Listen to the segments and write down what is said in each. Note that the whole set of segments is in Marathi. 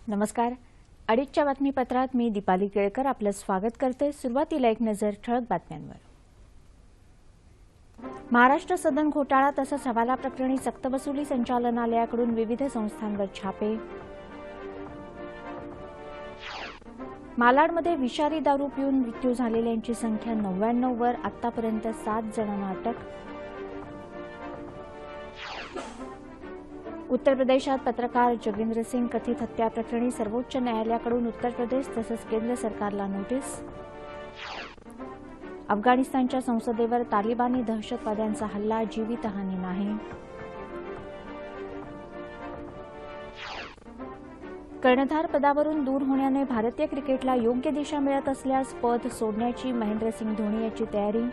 नमस्कार. अडीचच्या बातमीपत्रात मी दीपाली केळकर आपलं स्वागत करते. सुरुवातीला एक नजर ठळक बातम्यांवर. महाराष्ट्र सदन घोटाळा तसंच हवाला प्रकरणी सक्तवसुली संचालनालयाकडून विविध संस्थांवर छापे. मालाडमध्ये विषारी दारू पिऊन मृत्यू झालेल्यांची संख्या 99 वर, आतापर्यंत 7 जणांना अटक. उत्तर प्रदेशात पत्रकार जोगेंद्र सिंग कथित हत्या प्रकरणी सर्वोच्च न्यायालयाकडून उत्तर प्रदेश तसंच केंद्र सरकारला नोटीस. अफगाणिस्तानच्या संसदेवर तालिबानी दहशतवाद्यांचा हल्ला, जीवितहानी नाही. कर्णधार पदावरून दूर होण्याने भारतीय क्रिकेटला योग्य दिशा मिळत असल्यास पद सोडण्याची महेंद्रसिंग धोनी याची तयारी.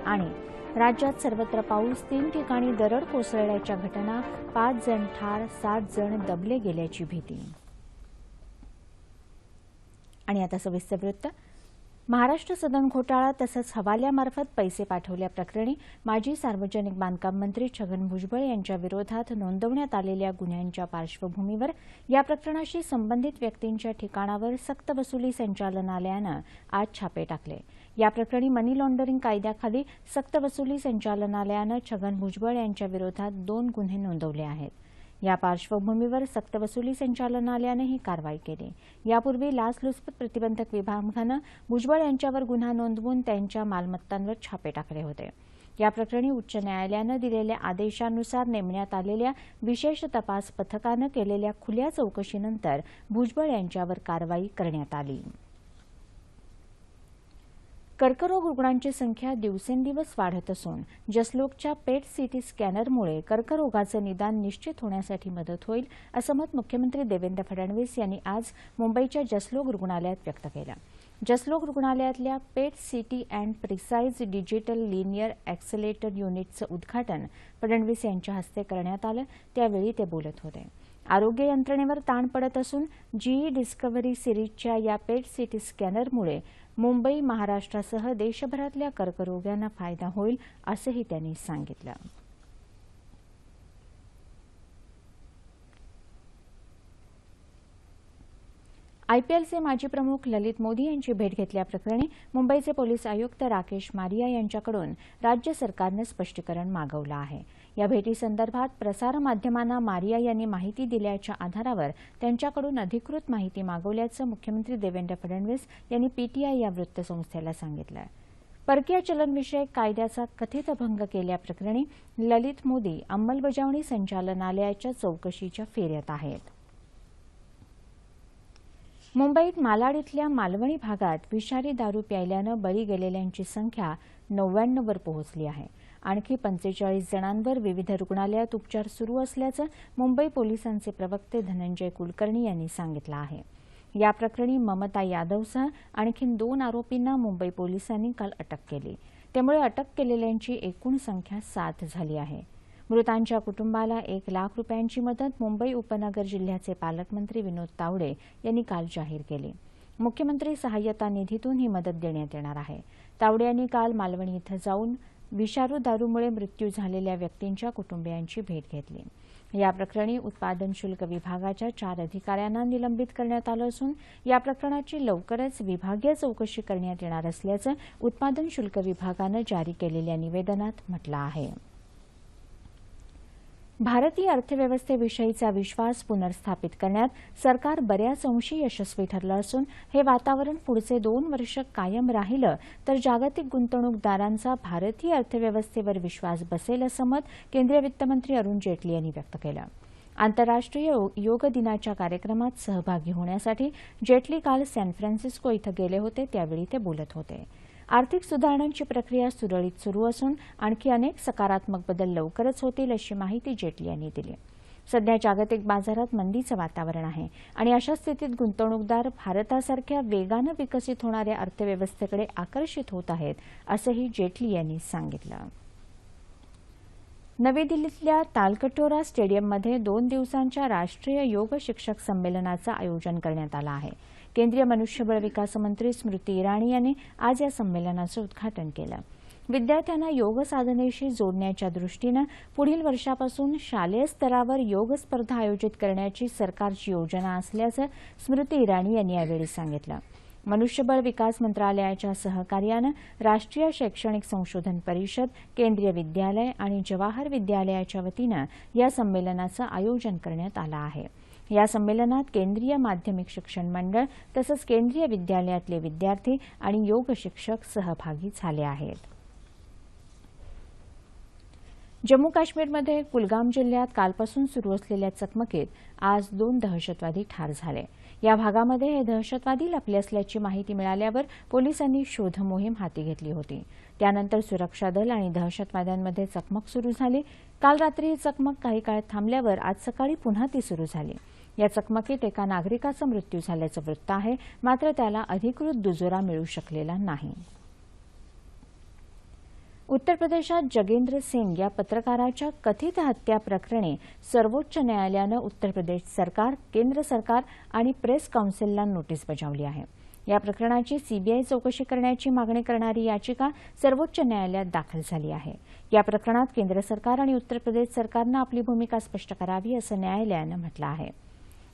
आणि राज्यात सर्वत्र पाऊस, 3 ठिकाणी दरड कोसळल्याच्या घटना, 5 जण ठार, 7 जण दबले गेल्याची भीती. आणि आता सविस्तर वृत्त. महाराष्ट्र सदन घोटाळा तसंच हवाल्यामार्फत पैसे पाठवल्याप्रकरणी माजी सार्वजनिक बांधकाम मंत्री छगन भुजबळ यांच्या विरोधात नोंदवण्यात आलेल्या गुन्ह्यांच्या पार्श्वभूमीवर या प्रकरणाशी संबंधित व्यक्तींच्या ठिकाणावर सक्तवसुली संचालनालयानं आज छापे टाकले. या प्रकरणी मनी लॉन्ड्रिंग कायद्याखाली सक्तवसुली संचालनालयानं छगन भुजबळ यांच्या विरोधात 2 गुन्हे नोंदवले आहेत. या पार्श्वभूमीवर सक्तवसुली संचालनालयानं ही कारवाई केली. यापूर्वी लाचलुचपत प्रतिबंधक विभागानं भुजबळ यांच्यावर गुन्हा नोंदवून त्यांच्या मालमत्तांवर छापे टाकले होते. या प्रकरणी उच्च न्यायालयानं दिलेल्या आदेशानुसार नेमण्यात आलेल्या विशेष तपास पथकानं केलेल्या खुल्या चौकशीनंतर भुजबळ यांच्यावर कारवाई करण्यात आली. कर्करोग रुग्णांची संख्या दिवसेंदिवस वाढत असून जसलोकच्या पेट सीटी स्कॅनरमुळे कर्करोगाचं निदान निश्चित होण्यासाठी मदत होईल, असं मत मुख्यमंत्री देवेंद्र फडणवीस यांनी आज मुंबईच्या जसलोक रुग्णालयात व्यक्त केलं. जसलोक रुग्णालयातल्या PET CT and precise digital linear accelerator युनिटचं उद्घाटन फडणवीस यांच्या हस्ते करण्यात आलं. त्यावेळी ते बोलत होते. आरोग्य यंत्रणेवर ताण पडत असून जीई डिस्कव्हरी सिरीजच्या या पेट सीटी स्कॅनरमुळे मुंबई, महाराष्ट्रासह देशभरातल्या कर्करोग्यांना फायदा होईल, असंही त्यांनी सांगितलं. आयपीएलचे माजी प्रमुख ललित मोदी यांची भेट घेतल्याप्रकरणी मुंबईचे पोलीस आयुक्त राकेश मारिया यांच्याकडून राज्य सरकारनं स्पष्टीकरण मागवलं आहे. या भेटीसंदर्भात प्रसारमाध्यमांना मारिया यांनी माहिती दिल्याच्या आधारावर त्यांच्याकडून अधिकृत माहिती मागवल्याचं मुख्यमंत्री देवेंद्र फडणवीस यांनी पीटीआय या वृत्तसंस्थेला सांगितलं. परकीय चलनविषयक कायद्याचा कथित भंग केल्याप्रकरणी ललित मोदी अंमलबजावणी संचालनालयाच्या चौकशीच्या फेऱ्यात आहेत. मुंबईत मालाड इथल्या मालवणी भागात विषारी दारू प्यायल्यानं बळी गेलेल्यांची संख्या 99 वर पोहोचली आहे. आणखी 45 जणांवर विविध रुग्णालयात उपचार सुरू असल्याचं मुंबई पोलिसांचे प्रवक्ते धनंजय कुलकर्णी यांनी सांगितलं आहे. या प्रकरणी ममता यादवसह आणखी 2 आरोपींना मुंबई पोलिसांनी काल अटक केली. त्यामुळे अटक केलेल्यांची एकूण संख्या 7 झाली आहे. मृतांच्या कुटुंबाला 1 लाख रुपयांची मदत मुंबई उपनगर जिल्ह्याचे पालकमंत्री विनोद तावडे यांनी काल जाहीर केली. मुख्यमंत्री सहाय्यता निधीतून ही मदत देण्यात येणार आहे. तावडे यांनी काल मालवणी इथं जाऊन विषारू दारूमुळे मृत्यू झालेल्या व्यक्तींच्या कुटुंबियांची भेट घेतली. या प्रकरणी उत्पादन शुल्क विभागाच्या 4 अधिकाऱ्यांना निलंबित करण्यात आलं असून या प्रकरणाची लवकरच विभागीय चौकशी करण्यात येणार असल्याचं उत्पादन शुल्क विभागानं जारी केलेल्या निवेदनात म्हटलं आहे. भारतीय अर्थव्यवस्थेविषयीचा विश्वास पुनर्स्थापित करण्यात सरकार बऱ्याच अंशी यशस्वी ठरलं असून हे वातावरण पुढचे 2 वर्ष कायम राहिलं तर जागतिक गुंतवणूकदारांचा भारतीय अर्थव्यवस्थेवर विश्वास बसेल, असं मत केंद्रीय वित्तमंत्री अरुण जेटली यांनी व्यक्त केलं. आंतरराष्ट्रीय योग दिनाच्या कार्यक्रमात सहभागी होण्यासाठी जेटली काल सॅन फ्रान्सिस्को इथं गेले होते. त्यावेळी ते बोलत होते. आर्थिक सुधारणांची प्रक्रिया सुरळीत सुरू असून आणखी अनेक सकारात्मक बदल लवकरच होतील, अशी माहिती जेटली यांनी दिली. सध्या जागतिक बाजारात मंदीचं वातावरण आहे आणि अशा स्थितीत गुंतवणूकदार भारतासारख्या वेगानं विकसित होणाऱ्या अर्थव्यवस्थेकडे आकर्षित होत आहेत, असंही जेटली यांनी सांगितलं. नवी दिल्लीतल्या तालकटोरा स्टेडियममध्ये 2 दिवसांच्या राष्ट्रीय योग शिक्षक संमेलनाचं आयोजन करण्यात आलं आहे. केंद्रीय मनुष्यबळ विकास मंत्री स्मृती इराणी यांनी आज या संमेलनाचं उद्घाटन केलं. विद्यार्थ्यांना योग साधनेशी जोडण्याच्या दृष्टीनं पुढील वर्षापासून शालेय स्तरावर योग स्पर्धा आयोजित करण्याची सरकारची योजना असल्याचं स्मृती इराणी यांनी यावेळी सांगितलं. मनुष्यबळ विकास मंत्रालयाच्या सहकार्यानं राष्ट्रीय शैक्षणिक संशोधन परिषद, केंद्रीय विद्यालय आणि जवाहर विद्यालयाच्या वतीनं या संमेलनाचं आयोजन करण्यात आलं आहे. या संमेलनात केंद्रीय माध्यमिक शिक्षण मंडळ तसंच केंद्रीय विद्यालयातले विद्यार्थी आणि योग शिक्षक सहभागी झाले आहेत. जम्मू काश्मीरमध्ये कुलगाम जिल्ह्यात कालपासून सुरू असलेल्या चकमकीत आज 2 दहशतवादी ठार झाले. या भागामध्ये हे दहशतवादी लपले असल्याची माहिती मिळाल्यावर पोलिसांनी शोध मोहीम हाती घेतली होती. त्यानंतर सुरक्षा दल आणि दहशतवाद्यांमध्ये चकमक सुरू झाली. काल रात्री ही चकमक काही काळ थांबल्यावर आज सकाळी पुन्हा ती सुरू झाली. या चकमकीत एका नागरिकाचा मृत्यू झाल्याचं वृत्त आहे, मात्र त्याला अधिकृत दुजोरा मिळू शकलेला नाही. उत्तर प्रदेशात जगेंद्र सिंग या पत्रकाराच्या कथित हत्या प्रकरणी सर्वोच्च न्यायालयानं उत्तर प्रदेश सरकार, केंद्र सरकार आणि प्रेस काउन्सिलला नोटीस बजावली आहे. या प्रकरणाची सीबीआय चौकशी करण्याची मागणी करणारी याचिका सर्वोच्च न्यायालयात दाखल झाली आहे. या प्रकरणात केंद्र सरकार आणि उत्तर प्रदेश सरकारनं आपली भूमिका स्पष्ट करावी असं न्यायालयानं म्हटलं आहे.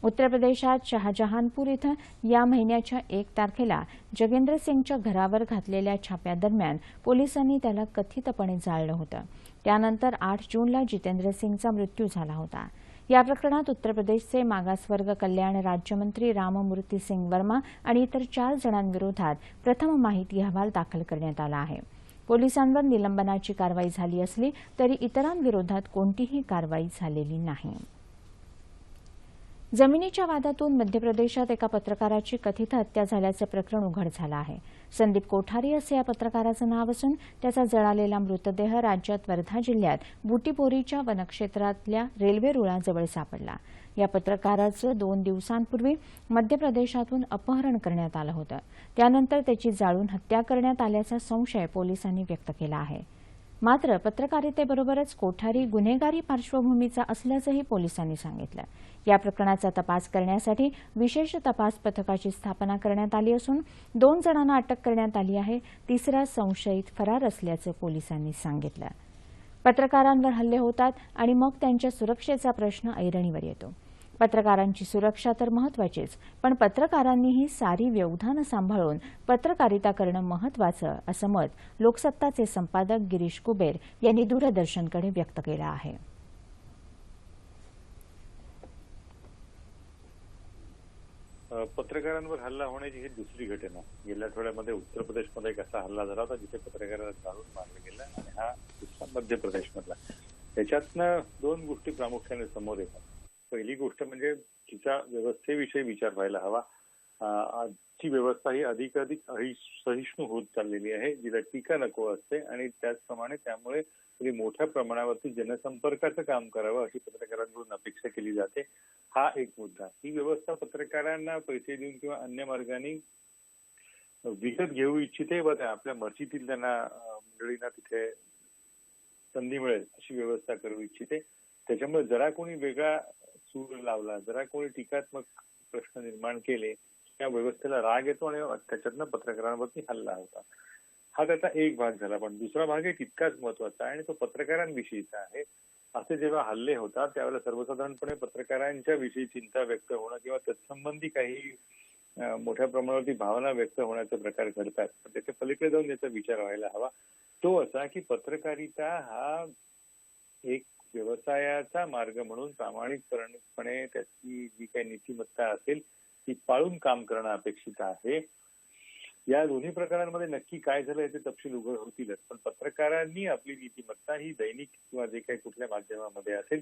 उत्तर प्रदेशात शहाजहानपूर इथं या महिन्याच्या 1 तारखेला जगेंद्र सिंगच्या घरावर घातलेल्या छाप्यादरम्यान पोलिसांनी त्याला कथितपणे जाळलं होतं. त्यानंतर 8 जूनला जितेंद्र सिंगचा मृत्यू झाला होता. या प्रकरणात उत्तर प्रदेशचे मागासवर्ग कल्याण राज्यमंत्री राममूर्ती सिंग वर्मा आणि इतर 4 जणांविरोधात प्रथम माहिती अहवाल दाखल करण्यात आला आहे. पोलिसांवर निलंबनाची कारवाई झाली असली तरी इतरांविरोधात कोणतीही कारवाई झालेली नाही. जमिनीच्या वादातून मध्य प्रदेशात एका पत्रकाराची कथित हत्या झाल्याचं प्रकरण उघड झालं आहे. संदीप कोठारी असं या पत्रकाराचं नाव असून त्याचा जळालेला मृतदेह राज्यात वर्धा जिल्ह्यात बुटीपोरीच्या वनक्षेत्रातल्या रेल्वे रुळाजवळ सापडला. या पत्रकाराचं 2 दिवसांपूर्वी मध्य प्रदेशातून अपहरण करण्यात आलं होतं. त्यानंतर त्याची जाळून हत्या करण्यात आल्याचा संशय पोलिसांनी व्यक्त केला आहे. मात्र पत्रकारितेबरोबरच कोठारी गुन्हेगारी पार्श्वभूमीचा असल्याचंही पोलिसांनी सांगितलं. या प्रकरणाचा तपास करण्यासाठी विशेष तपास पथकाची स्थापना करण्यात आली असून 2 जणांना अटक करण्यात आली आहे. तिसरा संशयित फरार असल्याचं पोलिसांनी सांगितलं. पत्रकारांवर हल्ले होतात आणि मग त्यांच्या सुरक्षेचा प्रश्न ऐरणीवर येतो. पत्रकारांची सुरक्षा तर महत्त्वाचीच, पण पत्रकारांनीही सारी व्यवधानं सांभाळून पत्रकारिता करणं महत्त्वाचं असं मत लोकसत्ताचे संपादक गिरीश कुबेर यांनी दूरदर्शनकडे व्यक्त केलं आहे. पत्रकारांवर हल्ला होण्याची ही दुसरी घटना. गेल्या आठवड्यामध्ये उत्तर प्रदेशमध्ये एक असा हल्ला झाला होता जिथे पत्रकारांना जाळून मारलं गेलं आणि हा दुसरा मध्य प्रदेशमधला. त्याच्यातनं 2 गोष्टी प्रामुख्याने समोर येतात. पहिली गोष्ट म्हणजे तिचा व्यवस्थेविषयी विचार व्हायला हवा. आजची व्यवस्था ही अधिकाधिक सहिष्णू होत चाललेली आहे, जिला टीका नको असते आणि त्याचप्रमाणे त्यामुळे मोठ्या प्रमाणावरती जनसंपर्काचं काम करावं अशी पत्रकारांकडून अपेक्षा केली जाते. हा एक मुद्दा. ही व्यवस्था पत्रकारांना पैसे देऊन किंवा अन्य मार्गाने विकत घेऊ इच्छिते व आपल्या मर्जीतील त्यांना मंडळींना तिथे संधी मिळेल अशी व्यवस्था करू इच्छिते. त्याच्यामुळे जरा कोणी वेगळा सूर लावला, जरा कोणी टीकात्मक प्रश्न निर्माण केले, त्या व्यवस्थेला राग येतो आणि त्याच्यातनं पत्रकारांवरती हल्ला होता. हा त्याचा एक भाग झाला. पण दुसरा भाग आहे तितकाच महत्वाचा आहे आणि तो पत्रकारांविषयीचा आहे. असे जेव्हा हल्ले होतात त्यावेळेला सर्वसाधारणपणे पत्रकारांच्या विषयी चिंता व्यक्त होणं किंवा तत्संबंधी काही मोठ्या प्रमाणावरती भावना व्यक्त होण्याचे प्रकार घडतात. पण त्याच्या पलीकडे जाऊन याचा विचार व्हायला हवा. तो असा की पत्रकारिता हा एक व्यवसायाचा मार्ग म्हणून प्रामाणिकपणे त्याची जी काही नीतिमत्ता असेल ती पाळून काम करणं अपेक्षित आहे. या दोन्ही प्रकारांमध्ये नक्की काय झालं याचे तपशील उघड होतीलच, पण पत्रकारांनी आपली नीतिमत्ता ही दैनिक किंवा जे काही कुठल्या माध्यमामध्ये असेल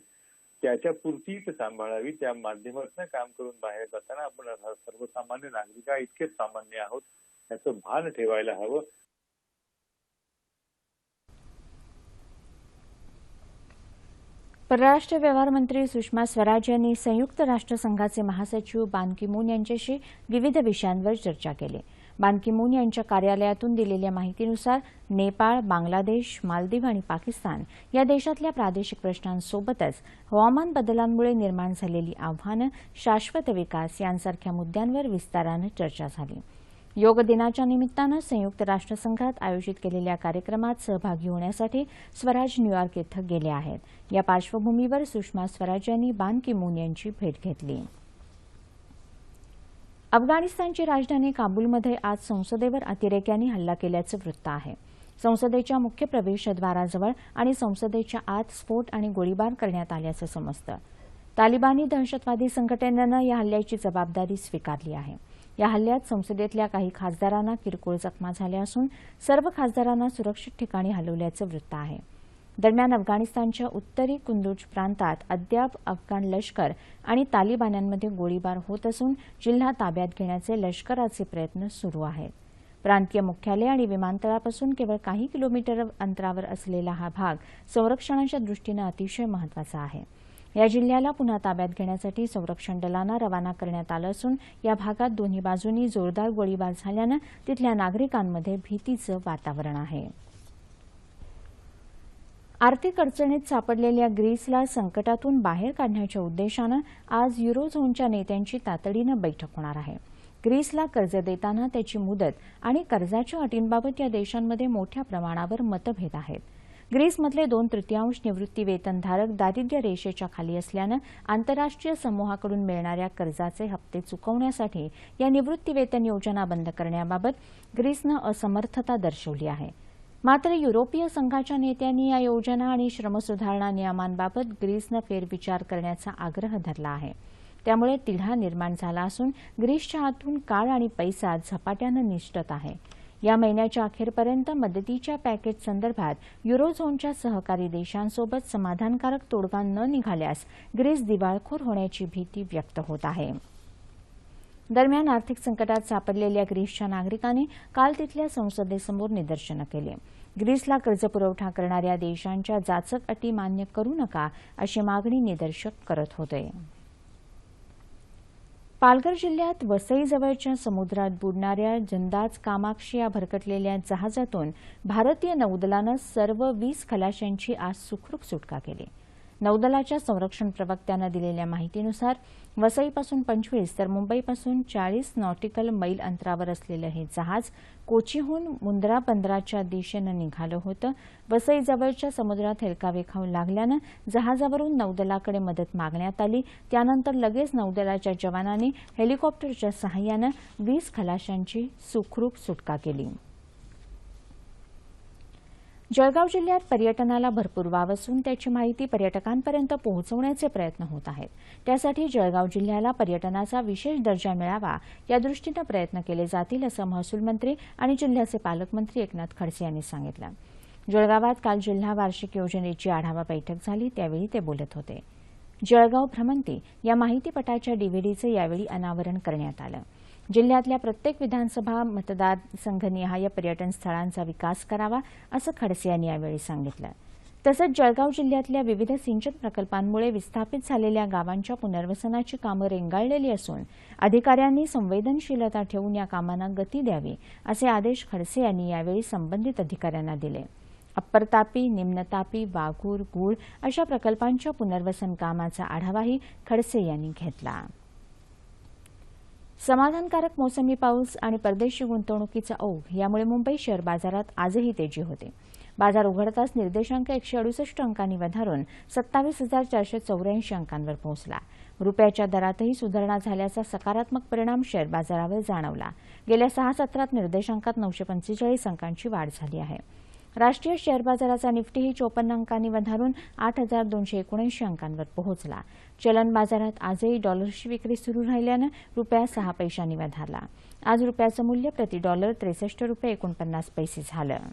त्याच्या पुरतीच सांभाळावी. त्या माध्यमातून काम करून बाहेर जाताना आपण सर्वसामान्य नागरिका इतकेच सामान्य आहोत याचं भान ठेवायला हवं. परराष्ट्र व्यवहार मंत्री सुषमा स्वराज यांनी संयुक्त राष्ट्रसंघाचे महासचिव बान की मून यांच्याशी विविध विषयांवर चर्चा केली. बान की मून यांच्या कार्यालयातून दिलेल्या माहितीनुसार नेपाळ, बांगलादेश, मालदीव आणि पाकिस्तान या देशातल्या प्रादेशिक प्रश्नांसोबतच हवामान बदलांमुळे निर्माण झालेली आव्हानं, शाश्वत विकास यांसारख्या मुद्द्यांवर विस्तारानं चर्चा झाली. योग दिनाच्या निमित्तानं संयुक्त राष्ट्रसंघात आयोजित केलेल्या कार्यक्रमात सहभागी होण्यासाठी स्वराज न्यूयॉर्क इथं गेले आहेत। या पार्श्वभूमीवर सुषमा स्वराज यांनी बान की मून यांची भेट घेतली। अफगाणिस्तानची राजधानी काबूलमध्ये आज संसदेवर अतिरेक्यांनी हल्ला केल्याचं वृत्त आहे। संसदेच्या मुख्य प्रवेशद्वाराजवळ आणि संसदेच्या आत स्फोट आणि गोळीबार करण्यात आल्याचं समजतं। तालिबानी दहशतवादी संघटनेनं या हल्ल्याची जबाबदारी स्वीकारली आहे। या हल्ल्यात संसदेतल्या काही खासदारांना किरकोळ जखमा झाल्या असून सर्व खासदारांना सुरक्षित ठिकाणी हलवल्याचं वृत्त आहे। दरम्यान अफगाणिस्तानच्या उत्तरी कुंदूज प्रांतात अद्याप अफगाण लष्कर आणि तालिबान्यांमध्ये गोळीबार होत असून जिल्हा ताब्यात घेण्याचे लष्कराचे प्रयत्न सुरू आहेत। प्रांतीय मुख्यालय आणि विमानतळापासून केवळ काही किलोमीटर अंतरावर असलेला हा भाग संरक्षणाच्या दृष्टीनं अतिशय महत्त्वाचा आहे। या जिल्ह्याला पुन्हा ताब्यात घेण्यासाठी संरक्षण दलांना रवाना करण्यात आलं असून या भागात दोन्ही बाजूंनी जोरदार गोळीबार झाल्यानं तिथल्या नागरिकांमध्ये भीतीचं वातावरण आहे। आर्थिक अडचणीत सापडलेल्या ग्रीसला संकटातून बाहेर काढण्याच्या उद्देशानं आज युरोझोनच्या नेत्यांची तातडीनं बैठक होणार आहे। ग्रीसला कर्ज देताना त्याची मुदत आणि कर्जाच्या अटींबाबत या देशांमध्ये मोठ्या प्रमाणावर मतभेद आहेत। ग्रीसमधले 2/3 निवृत्ती वेतनधारक दारिद्र्य रेषेच्या खाली असल्यानं आंतरराष्ट्रीय समूहाकडून मिळणाऱ्या कर्जाचे हप्ते चुकवण्यासाठी या निवृत्ती वेतन योजना बंद करण्याबाबत ग्रीसनं असमर्थता दर्शवली आहे। मात्र युरोपीय संघाच्या नेत्यांनी या योजना आणि श्रमसुधारणा नियमांबाबत ग्रीसनं फेरविचार करण्याचा आग्रह धरला आहे। त्यामुळे तिढा निर्माण झाला असून ग्रीसच्या हातून काळ आणि पैसा झपाट्यानं निसटत आहे। या महिन्याच्या अखेरपर्यंत मदतीच्या पॅकेज संदर्भात युरोझोनच्या सहकारी देशांसोबत समाधानकारक तोडगा न निघाल्यास ग्रीस दिवाळखोर होण्याची भीती व्यक्त होत आहे। दरम्यान आर्थिक संकटात सापडलेल्या ग्रीसच्या नागरिकांनी काल तिथल्या संसदेसमोर निदर्शनं केली। ग्रीसला कर्जपुरवठा करणाऱ्या देशांच्या जाचक अटी मान्य करू नका अशी मागणी निदर्शक करत होते। पालघर जिल्ह्यात वसईजवळच्या समुद्रात बुडणाऱ्या जंदाज कामाक्षी या भरकटलेल्या जहाजातून भारतीय नौदलानं सर्व 20 खलाशांची आज सुखरूप सुटका केली। नौदलाच्या संरक्षण प्रवक्त्यानं दिलेल्या माहितीनुसार वसईपासून 25 तर मुंबईपासून 40 नॉटिकल मैल अंतरावर असलेलं हे जहाज कोचीहून मुंद्रा बंदराच्या दिशेनं निघालं होतं। वसईजवळच्या समुद्रात हेलकावे खाऊ लागल्यानं जहाजावरून नौदलाकडे मदत मागण्यात आली। त्यानंतर लगेच नौदलाच्या जवानांनी हेलिकॉप्टरच्या सहाय्यानं 20 खलाशांची सुखरूप सुटका केली। जळगाव जिल्ह्यात पर्यटनाला भरपूर वाव असून त्याची माहिती पर्यटकांपर्यंत पोहोचवण्याचे प्रयत्न होत आहेत। त्यासाठी जळगाव जिल्ह्याला पर्यटनाचा विशेष दर्जा मिळावा यादृष्टीनं प्रयत्न केले जातील असं महसूल मंत्री आणि जिल्ह्याचे पालकमंत्री एकनाथ खडसे यांनी सांगितलं। जळगावात काल जिल्हा वार्षिक योजनेची आढावा बैठक झाली त्यावेळी ते बोलत होते। जळगाव भ्रमंती या माहितीपटाच्या डीव्हीडीचे यावेळी अनावरण करण्यात आलं। जिल्ह्यातल्या प्रत्येक विधानसभा मतदारसंघनिहाय पर्यटन स्थळांचा विकास करावा असं खडसे यांनी यावेळी सांगितलं। तसंच जळगाव जिल्ह्यातल्या विविध सिंचन प्रकल्पांमुळे विस्थापित झालेल्या गावांच्या पुनर्वसनाची कामं रेंगाळलेली असून अधिकाऱ्यांनी संवेदनशीलता ठेवून या कामांना गती द्यावी असे आदेश खडसे यांनी यावेळी संबंधित अधिकाऱ्यांना दिले। अप्पर तापी, निम्न तापी, वाघूर, गूळ अशा प्रकल्पांच्या पुनर्वसन कामाचा आढावाही खडसे यांनी घेतला। समाधानकारक मोसमी पाऊस आणि परदेशी गुंतवणुकीचा ओघ यामुळे मुंबई शेअर बाजारात आजही तेजी होते। बाजार उघडताच निर्देशांक 168 अंकांनी वधारून 27,484 अंकांवर पोहोचला। रुपयाच्या दरातही सुधारणा झाल्याचा सकारात्मक परिणाम शेअर बाजारावर जाणवला। गेल्या 6 सत्रात निर्देशांकात 945 अंकांची वाढ झाली आहे। राष्ट्रीय शेअर बाजाराचा निफ्टीही 54 अंकांनी वधारून 8,279 अंकांवर पोहोचला। चलन बाजारात आजही डॉलरची विक्री सुरू राहिल्यानं रुपया 6 पैशांनी वधारला। आज रुपयाचं मूल्य प्रति डॉलर 63.49 झालं।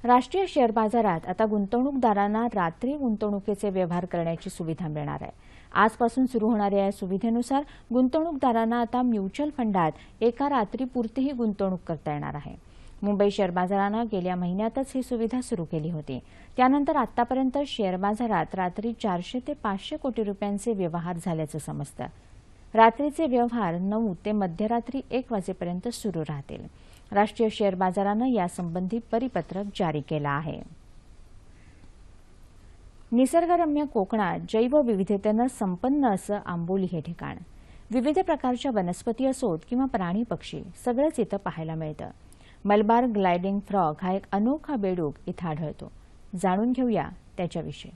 राष्ट्रीय शेअर बाजारात आता गुंतवणूकदारांना रात्री गुंतवणुकीचे व्यवहार करण्याची सुविधा मिळणार आहे। आजपासून सुरू होणाऱ्या या सुविधेनुसार गुंतवणूकदारांना आता म्युच्युअल फंडात एका रात्रीपुरतीही गुंतवणूक करता येणार आहे। मुंबई शेअर बाजारानं गेल्या महिन्यातच ही सुविधा सुरू केली होती। त्यानंतर आतापर्यंत शेअर बाजारात रात्री 400 ते 500 कोटी रुपयांचे व्यवहार झाल्याचं समजतं। रात्रीचे व्यवहार 9 ते मध्यरात्री 1 वाजेपर्यंत सुरू राहतील। राष्ट्रीय शेअर बाजारानं यासंबंधी परिपत्रक जारी केलं आहे। निसर्गरम्य कोकणात जैवविविधतेनं संपन्न असं आंबोली हे ठिकाण विविध प्रकारच्या वनस्पती असोत किंवा प्राणी पक्षी सगळंच इथं पाहायला मिळतं. मलबार ग्लायडिंग फ्रॉग हा एक अनोखा बेडूक इथं आढळतो. जाणून घेऊया त्याच्याविषयी.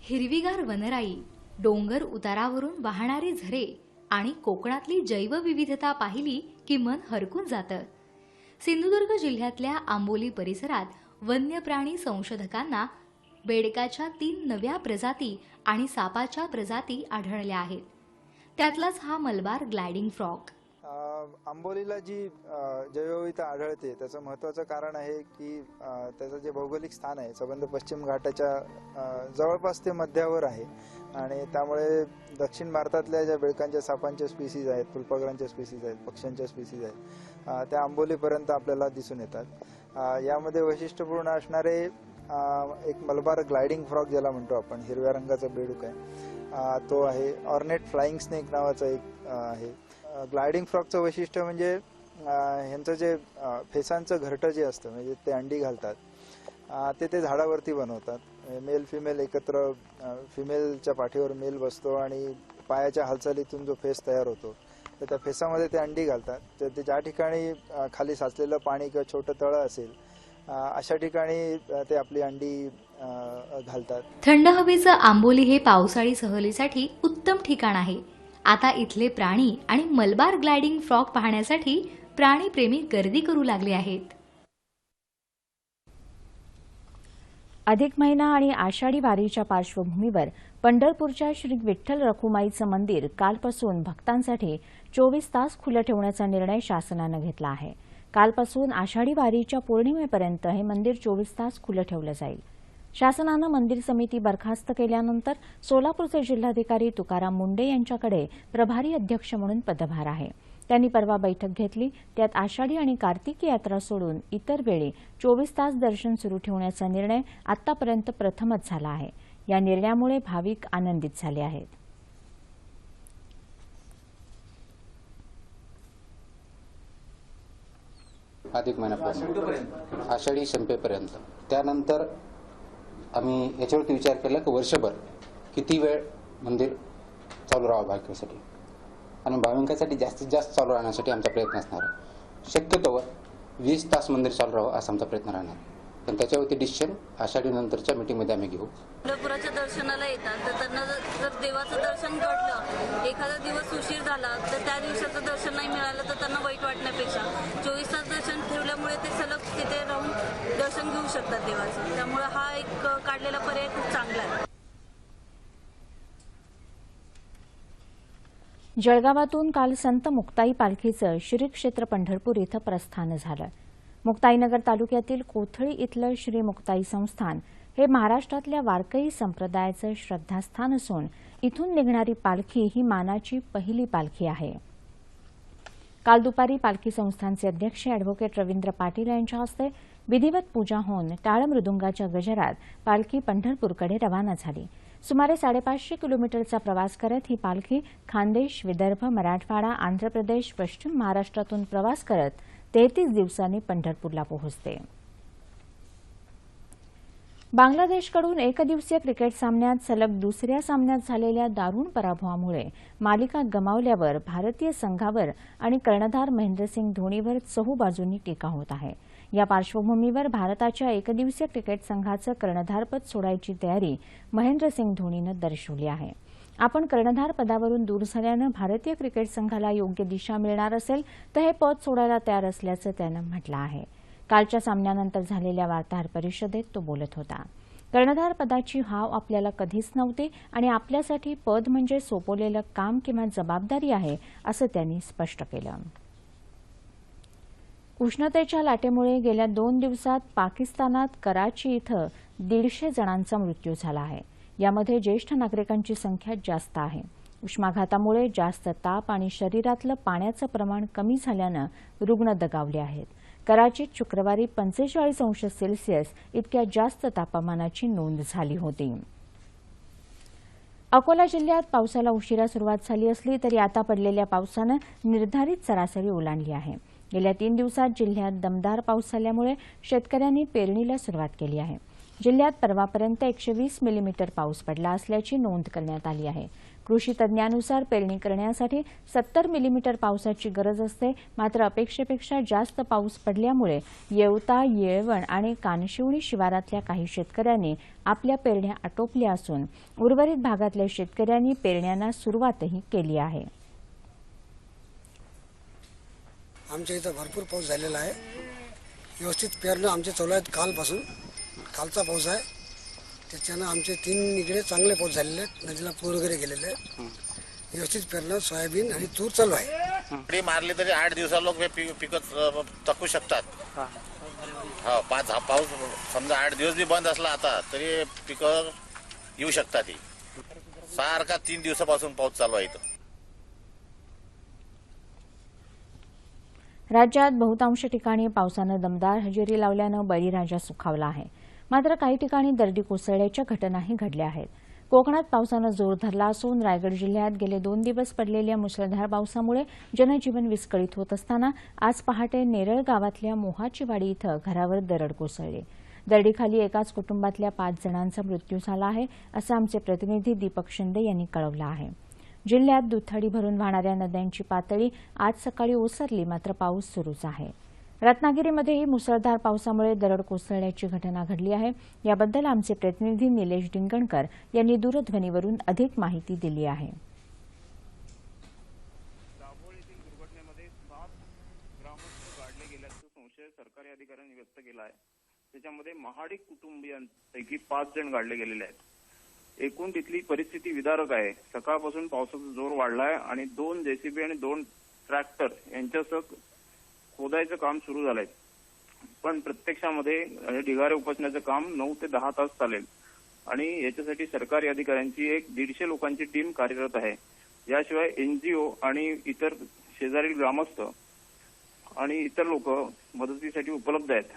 हिरवीगार वनराई, डोंगर उतारावरून वाहणारे झरे आणि कोकणातली जैवविविधता पाहिली की मन हरकून जातं. सिंधुदुर्ग जिल्ह्यातल्या आंबोली परिसरात वन्य प्राणी संशोधकांना बेडकाच्या 3 नव्या प्रजाती आणि सापाच्या प्रजाती आढळल्या आहेत. त्यातलाच हा मलबार ग्लायडिंग फ्रॉग. आंबोलीला जी जैवविविधता आढळते त्याचं महत्त्वाचं कारण आहे की त्याचं जे भौगोलिक स्थान आहे संबंध पश्चिम घाटाच्या जवळपास ते मध्यावर आहे आणि त्यामुळे दक्षिण भारतातल्या ज्या बेडकांच्या सापांच्या स्पीसीज आहेत, फुलपाखरांच्या स्पीसीज आहेत, पक्ष्यांच्या स्पीसीज आहेत त्या आंबोलीपर्यंत आपल्याला दिसून येतात. यामध्ये वैशिष्ट्यपूर्ण असणारे एक मलबार ग्लायडिंग फ्रॉग ज्याला म्हणतो आपण, हिरव्या रंगाचा बेडूक आहे तो आहे. ऑर्नेट फ्लाइंग स्नेक नावाचा एक आहे. ग्लायडिंग फ्रॉगचं वैशिष्ट्य म्हणजे ह्यांचं जे फेसांचं घरटं जे असतं म्हणजे ते अंडी घालतात ते झाडावरती बनवतात. मेल फिमेल एकत्र, फिमेलच्या पाठीवर मेल बसतो आणि पायाच्या हालचालीतून जो फेस तयार होतो तर त्या फेसामध्ये ते अंडी घालतात. तर ते ज्या ठिकाणी खाली साचलेलं पाणी किंवा छोटं तळं असेल अशा ठिकाणी ते आपली अंडी घालतात. थंड हवेचं आंबोली हे पावसाळी सहलीसाठी उत्तम ठिकाण आहे. आता इथले प्राणी आणि मलबार ग्लायडिंग फ्रॉग पाहण्यासाठी प्राणीप्रेमी गर्दी करू लागले आहेत. अधिक महिना आणि आषाढी वारीच्या पार्श्वभूमीवर पंढरपूरच्या श्री विठ्ठल रखुमाईचं मंदिर कालपासून भक्तांसाठी 24 तास खुलं ठेवण्याचा निर्णय शासनानं घेतला आहे. कालपासून आषाढी वारीच्या पौर्णिमेपर्यंत हे मंदिर 24 तास खुलं ठेवलं जाईल. शासनानं मंदिर समिती बरखास्त केल्यानंतर सोलापूरचे जिल्हाधिकारी तुकाराम मुंडे यांच्याकडे प्रभारी अध्यक्ष म्हणून पदभार आहे. त्यांनी परवा बैठक घेतली. त्यात आषाढी आणि कार्तिकी यात्रा सोडून इतर वेळी 24 तास दर्शन सुरू ठेवण्याचा निर्णय आतापर्यंत प्रथमच झाला आहे. या निर्णयामुळे भाविक आनंदित झाले आहेत. अधिक महिन्यापर्यंत, आषाढी संपेपर्यंत. त्यानंतर आम्ही याच्यावरती विचार केला की वर्षभर किती वेळ मंदिर चालू राहावं भाविकांसाठी आणि भाविकांसाठी जास्तीत जास्त चालू राहण्यासाठी आमचा प्रयत्न असणार आहे. शक्यतोवर 20 तास मंदिर चालू राहावं असा आमचा प्रयत्न राहणार. पण त्याच्यावरती डिसिजन आषाढी नंतरच्या मीटिंगमध्ये आम्ही घेऊ. पंढरपुराच्या दर्शनाला येतात तर त्यांना जर देवाचं दर्शन घडलं, एखादा दिवस उशीर झाला तर त्या दिवसाचं दर्शन नाही मिळालं तर त्यांना वाईट वाटण्यापेक्षा 24 तास दर्शन ठेवल्यामुळे ते सलग तिथे राहून दर्शन घेऊ शकतात देवाचं. त्यामुळे हा एक काढलेला पर्याय खूप चांगला आहे. जळगावातून काल संत मुक्ताई पालखीचं श्री क्षेत्र पंढरपूर इथं प्रस्थान झालं. मुक्ताईनगर तालुक्यातील कोथळी इथलं श्री मुक्ताई संस्थान हे महाराष्ट्रातल्या वारकरी संप्रदायाचं श्रद्धास्थान असून इथून निघणारी पालखी ही मानाची पहिली पालखी आहे. काल दुपारी पालखी संस्थानचे अध्यक्ष अॅडव्होकेट रवींद्र पाटील यांच्या हस्ते विधिवत पूजा होऊन टाळ मृदुंगाच्या गजरात पालखी पंढरपूरकडे रवाना झाली. सुमारे 550 किलोमीटरचा प्रवास करत ही पालखी खानदेश, विदर्भ, मराठवाडा, आंध्र प्रदेश, पश्चिम महाराष्ट्रातून प्रवास करत 33 दिवसांनी पंढरपूरला पोहोचते. बांगलादेशकडून एकदिवसीय क्रिकेट सामन्यात सलग दुसऱ्या सामन्यात झालेल्या दारुण पराभवामुळे मालिका गमावल्यावर भारतीय संघावर आणि कर्णधार महेंद्रसिंग धोनीवर चहूबाजूंनी टीका होत आहे. या पार्श्वभूमीवर भारताच्या एकदिवसीय क्रिकेट संघाचं कर्णधारपद सोडायची तयारी महेंद्रसिंग धोनीनं दर्शवली आहे. आपण कर्णधार पदावरून दूर झाल्यानं भारतीय क्रिकेट संघाला योग्य दिशा मिळणार असेल तर हे पद सोडायला तयार असल्याचं त्यानं म्हटलं आहे. कालच्या सामन्यानंतर झालेल्या वार्ताहर परिषदेत तो बोलत होता. कर्णधार पदाची हाव आपल्याला कधीच नव्हती आणि आपल्यासाठी पद म्हणजे सोपवलेलं काम किंवा जबाबदारी आहे असं त्यांनी स्पष्ट केलं. उष्णतेच्या लाटेमुळे गेल्या 2 दिवसात पाकिस्तानात कराची इथं 150 जणांचा मृत्यू झाला आहे. यामध्ये ज्येष्ठ नागरिकांची संख्या जास्त आहे. उष्माघातामुळे जास्त ताप आणि शरीरातलं पाण्याचं प्रमाण कमी झाल्यानं रुग्ण दगावले आहेत. कराचीत शुक्रवारी 45 अंश सेल्सिअस इतक्या जास्त तापमानाची नोंद झाली होती. अकोला जिल्ह्यात पावसाला उशिरा सुरुवात झाली असली तरी आता पडलेल्या पावसानं निर्धारित सरासरी ओलांडली आहे. गेल्या 3 दिवसात जिल्ह्यात दमदार पाऊस झाल्यामुळे शेतकऱ्यांनी पेरणीला सुरुवात केली आहे. जिल्ह्यात परवापर्यंत 120 मिलीमीटर पाऊस पडला असल्याची नोंद करण्यात आली आहे. कृषी तज्ज्ञानुसार पेरणी करण्यासाठी 70 मिलीमीटर पावसाची गरज असते. मात्र अपेक्षेपेक्षा जास्त पाऊस पडल्यामुळे येवता, येळवण आणि कानशिवणी शिवारातल्या काही शेतकऱ्यांनी आपल्या पेरण्या आटोपल्या असून उर्वरित भागातल्या शेतकऱ्यांनी पेरण्यांना सुरुवातही केली आहे. आमच्या इथं भरपूर पाऊस झालेला आहे. व्यवस्थित पेरणं आमचे चालू आहेत कालपासून. कालचा पाऊस आहे, त्याच्यानं आमचे 3 इकडे चांगले पाऊस झालेले आहेत. नदीला पूर वगैरे गेलेले आहेत. व्यवस्थित पेरणं सोयाबीन आणि तूर चालू आहे. उडी मारली तरी 8 दिवसा लोक हे पिकं टकू शकतात. हा पाऊस समजा 8 दिवस बी बंद असला आता तरी पिकं येऊ शकतात. सारखा 3 दिवसापासून पाऊस चालू आहे इथं. राज्यात बहुतांश ठिकाणी पावसानं दमदार हजेरी लावल्यानं बळीराजा सुखावला आहे. मात्र काही ठिकाणी दरडी कोसळल्याच्या घटनाही घडल्या आहेत. कोकणात पावसानं जोर धरला असून रायगड जिल्ह्यात गेले 2 दिवस पडलेल्या मुसळधार पावसामुळे जनजीवन विस्कळीत होत असताना आज पहाटे नेरळ गावातल्या मोहाची वाडी इथं घरावर दरड कोसळली. दरडीखाली एकाच कुटुंबातल्या 5 जणांचा मृत्यू झाला आहे, असं आमचे प्रतिनिधी दीपक शिंदे यांनी कळवलं आहे. जिल्ह्यात दुथडी भरून वाहणाऱ्या नद्यांची पातळी आज सकाळी ओसरली, मात्र पाऊस सुरूच आहे. रत्नागिरीमध्येही मुसळधार पावसामुळे दरड कोसळल्याची घटना घडली आहे. याबद्दल आमचे प्रतिनिधी निलेश डिंगणकर यांनी दूरध्वनीवरून अधिक माहिती दिली आहे. दाभोळ येथील दुर्घटनेमध्ये 7 ग्रामस्थ गाडले गेल्याचा संशय सरकारी अधिकाऱ्यांनी व्यक्त केला आहे. त्याच्यामध्ये महाडिक कुटुंबियांपैकी 5 जण गाडले गेलेले आहेत. एकूण तिथली परिस्थिती विदारक आहे. सकाळपासून पावसाचा जोर वाढलाय आणि 2 जेसीबी आणि 2 ट्रॅक्टर यांच्यासह खोदायचं काम सुरू झालंय. पण प्रत्यक्षामध्ये ढिगारे उपसण्याचं काम 9 ते 10 तास चालेल आणि याच्यासाठी सरकारी अधिकाऱ्यांची एक 150 लोकांची टीम कार्यरत आहे. याशिवाय NGO आणि इतर शेजारील ग्रामस्थ आणि इतर लोक मदतीसाठी उपलब्ध आहेत.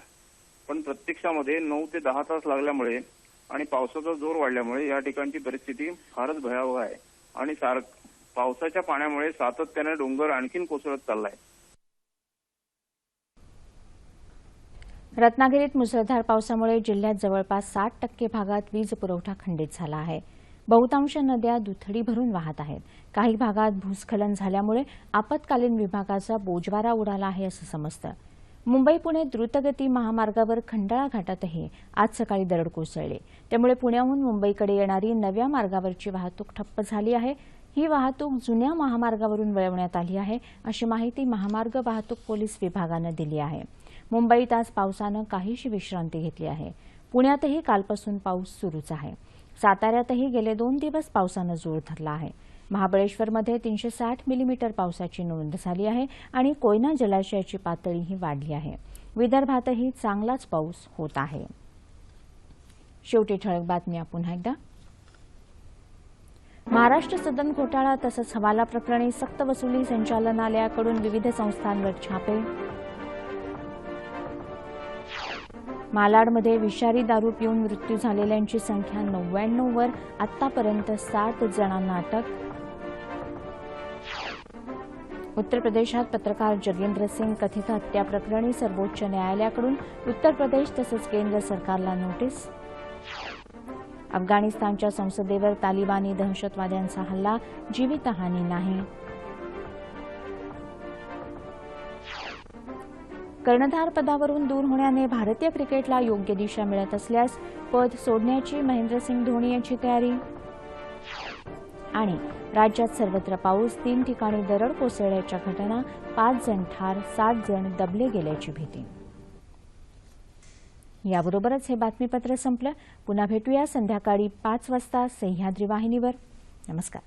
पण प्रत्यक्षामध्ये 9 ते 10 तास लागल्यामुळे आणि पावसाचा जोर वाढल्यामुळे या ठिकाणची परिस्थिती फारच भयावह आहे आणि पावसाच्या पाण्यामुळे सातत्याने डोंगर आणखीन कोसळत चाललाय. रत्नागिरीत मुसळधार पावसामुळे जिल्ह्यात जवळपास 60% भागात वीज पुरवठा खंडित झाला आहे. बहुतांश नद्या दुथडी भरून वाहत आहेत. काही भागात भूस्खलन झाल्यामुळे आपत्कालीन विभागाचा बोजवारा उडाला आहे असं समजतं. मुंबई पुणे द्रुतगती महामार्गावर खंडाळा घाटातही आज सकाळी दरड कोसळली. त्यामुळे पुण्याहून मुंबईकडे येणारी नव्या मार्गावरची वाहतूक ठप्प झाली आहे. ही वाहतूक जुन्या महामार्गावरून वळवण्यात आली आहे, अशी माहिती महामार्ग वाहतूक पोलीस विभागानं दिली आहे. मुंबईत आज पावसानं काहीशी विश्रांती घेतली आहे. पुण्यातही कालपासून पाऊस सुरूच आहे. साताऱ्यातही गेले 2 दिवस पावसानं जोर धरला आहे. महाबळेश्वरमध्ये 360 मिलीमीटर पावसाची नोंद झाली आहे आणि कोयना जलाशयाची पातळीही वाढली आहे. विदर्भातही चांगलाच पाऊस होत आहे. शेवटी ठळक बातम्या पुन्हा एकदा. महाराष्ट्र सदन घोटाळा तसंच हवाला प्रकरणी सक्तवसुली संचालनालयाकडून विविध संस्थांवर छापे. मालाडमध्ये विषारी दारू पिऊन मृत्यू झालेल्यांची संख्या 99 वर. आतापर्यंत 7 जणांना अटक. उत्तर प्रदेशात पत्रकार जगेंद्र सिंग कथित हत्या प्रकरणी सर्वोच्च न्यायालयाकडून उत्तर प्रदेश तसंच केंद्र सरकारला नोटीस. अफगाणिस्तानच्या संसदेवर तालिबानी दहशतवाद्यांचा हल्ला, जीवितहानी नाही. कर्णधार पदावरून दूर होण्याने भारतीय क्रिकेटला योग्य दिशा मिळत असल्यास पद सोडण्याची महेंद्रसिंग धोनी यांची तयारी. आणि राज्यात सर्वत्र पाऊस, 3 ठिकाणी दरड कोसळल्याच्या घटना, 5 जण ठार, 7 जण दबले गेल्याची भीती. याबरोबरच हे बातमीपत्र संपलं. पुन्हा भेटूया संध्याकाळी 5 वाजता सह्याद्री वाहिनीवर. नमस्कार.